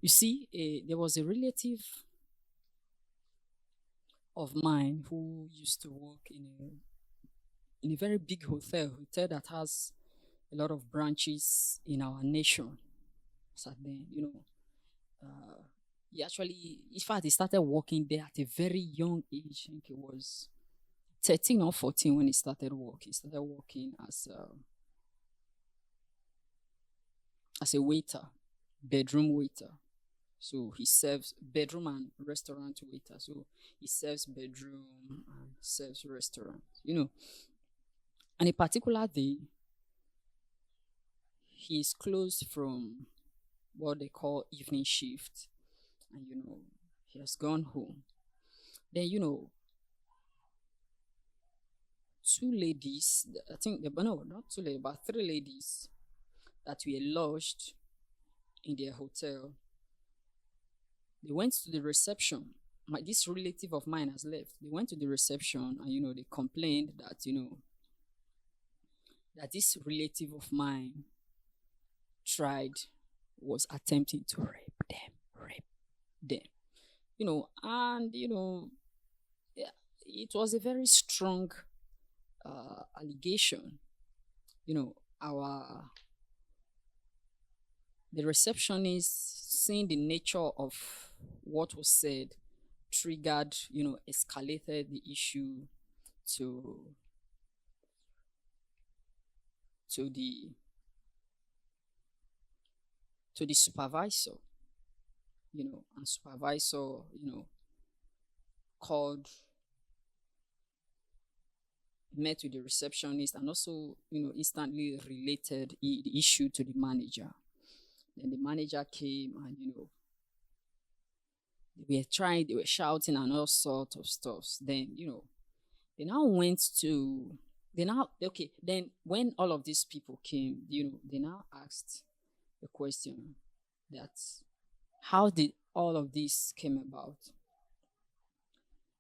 You see, there was a relative of mine who used to work in a very big hotel that has a lot of branches in our nation. So then, uh, in fact, he started working there at a very young age. I think it was 13 or 14 when he started working. He started working as a waiter, bedroom waiter. So he serves bedroom and restaurant waiter. So he serves bedroom and serves restaurant. And a particular day, he's closed from what they call evening shift, and he has gone home. Then two ladies, I think, no, not two ladies, but three ladies that were lodged in their hotel. They went to the reception. This relative of mine has left. They went to the reception and they complained that that this relative of mine was attempting to rape them. And yeah, it was a very strong allegation. Our the receptionist, seeing the nature of what was said, triggered, escalated the issue to to the to the supervisor, and supervisor, called, met with the receptionist, and also, instantly related the issue to the manager. Then the manager came and, they were shouting and all sorts of stuff. Then, they now went to, okay, then when all of these people came, they now asked the question that how did all of this came about?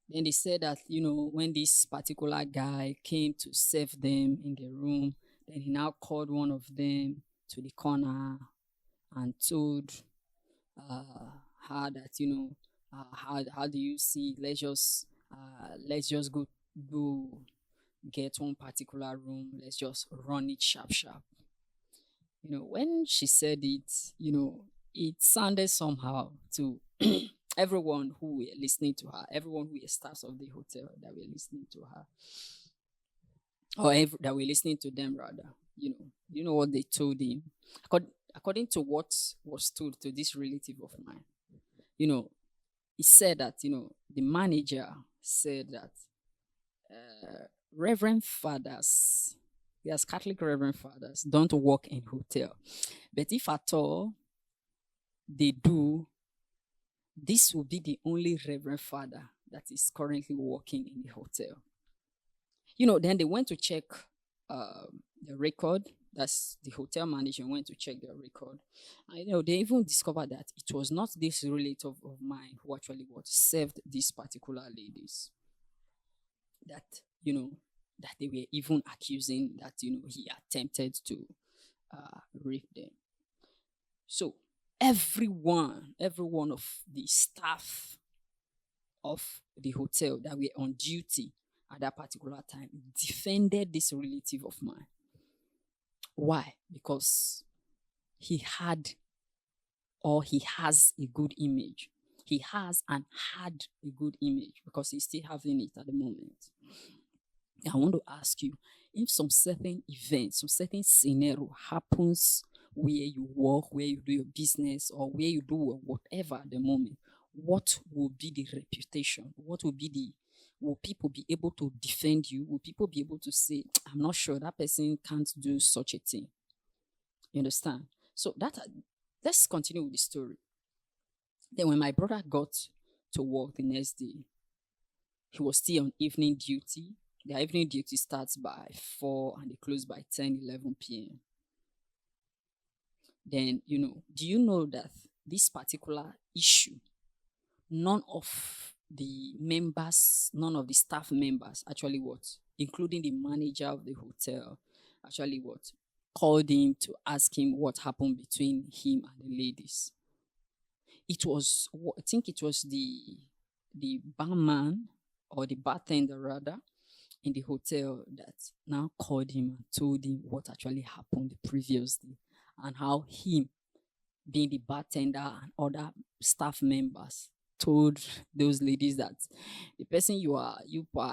Then they said that, when this particular guy came to serve them in the room, then he now called one of them to the corner and told her that, how do you see? Let's just go get one particular room. Let's just run it sharp. When she said it, it sounded somehow to everyone who were listening to her, everyone who were staffs of the hotel that were listening to her, or that were listening to them rather. You know what they told him. According to what was told to this relative of mine, he said that the manager said that Reverend fathers, yes, Catholic Reverend fathers don't work in hotel, but if at all they do, this will be the only Reverend father that is currently working in the hotel. Then they went to check the record. That's the hotel manager went to check their record. And, they even discovered that it was not this relative of mine who actually served these particular ladies. That, that they were even accusing that, he attempted to rape them. So every one of the staff of the hotel that were on duty at that particular time defended this relative of mine. Why? Because he has a good image. He has and had a good image because he's still having it at the moment. I want to ask you, if some certain event, some certain scenario happens where you work, where you do your business, or where you do whatever at the moment, what will be the reputation? Will people be able to defend you? Will people be able to say, I'm not sure that person can't do such a thing? You understand? So let's continue with the story. Then when my brother got to work the next day, he was still on evening duty. Their evening duty starts by 4 and they close by 10, 11 p.m. Then, do you know that this particular issue, none of the staff members actually including the manager of the hotel, actually called him to ask him what happened between him and the ladies. I think it was the barman or the bartender rather in the hotel that now called him and told him what actually happened the previous day and how him being the bartender and other staff members told those ladies that the person you are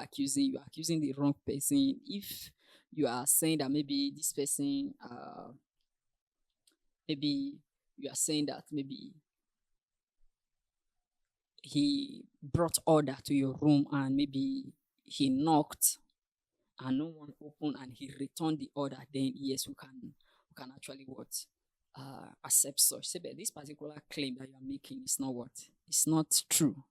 accusing the wrong person. If you are saying that maybe this person maybe you are saying that maybe he brought order to your room and maybe he knocked and no one opened and he returned the order, then yes, we can actually what accept such. Say, but this particular claim that you are making is not what it's not true.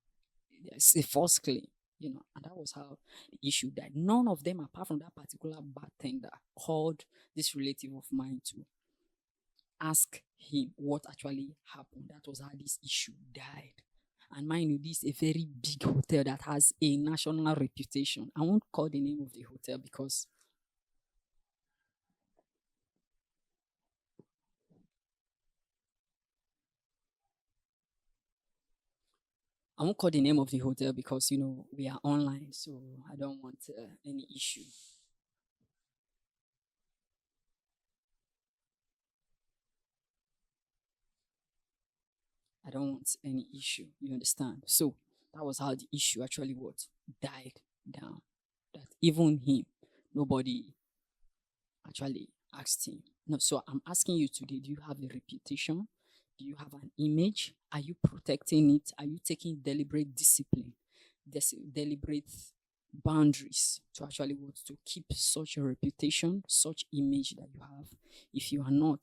It's a false claim, and that was how the issue died. None of them, apart from that particular bartender, called this relative of mine to ask him what actually happened. That was how this issue died. And mind you, this is a very big hotel that has a national reputation. I won't call the name of the hotel because we are online, so I don't want any issue. I don't want any issue. You understand? So that was how the issue actually what died down. That even him, nobody actually asked him. No, so I'm asking you today, do you have a reputation? Do you have an image? Are you protecting it? Are you taking deliberate discipline, deliberate boundaries to actually want to keep such a reputation, such image that you have? If you are not,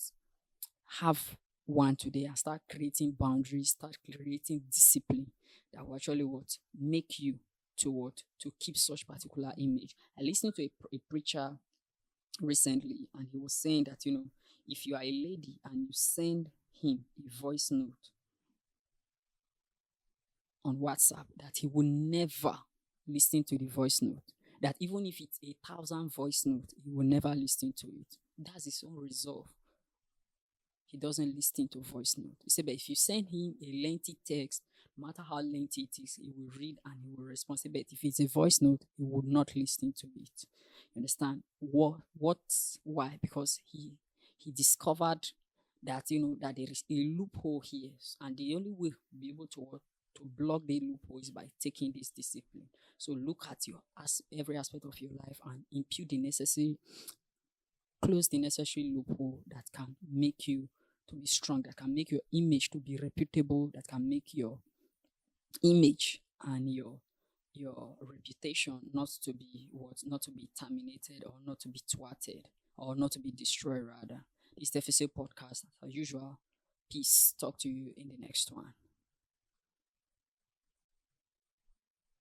have one today and start creating boundaries, start creating discipline that will actually what make you to keep such particular image. I listened to a preacher recently and he was saying that if you are a lady and you send him a voice note on WhatsApp, that he will never listen to the voice note. That even if it's 1,000 voice note, he will never listen to it. That's his own resolve. He doesn't listen to voice note. He said, but if you send him a lengthy text, no matter how lengthy it is, he will read and he will respond. But if it's a voice note, he would not listen to it. You understand? Why? Because he discovered that that there is a loophole here, and the only way to be able to block the loophole is by taking this discipline. So look at every aspect of your life and close the necessary loophole that can make you to be strong, that can make your image to be reputable, that can make your image and your reputation not to be terminated or not to be thwarted or not to be destroyed rather. This is the Deficit Podcast. As usual, peace. Talk to you in the next one.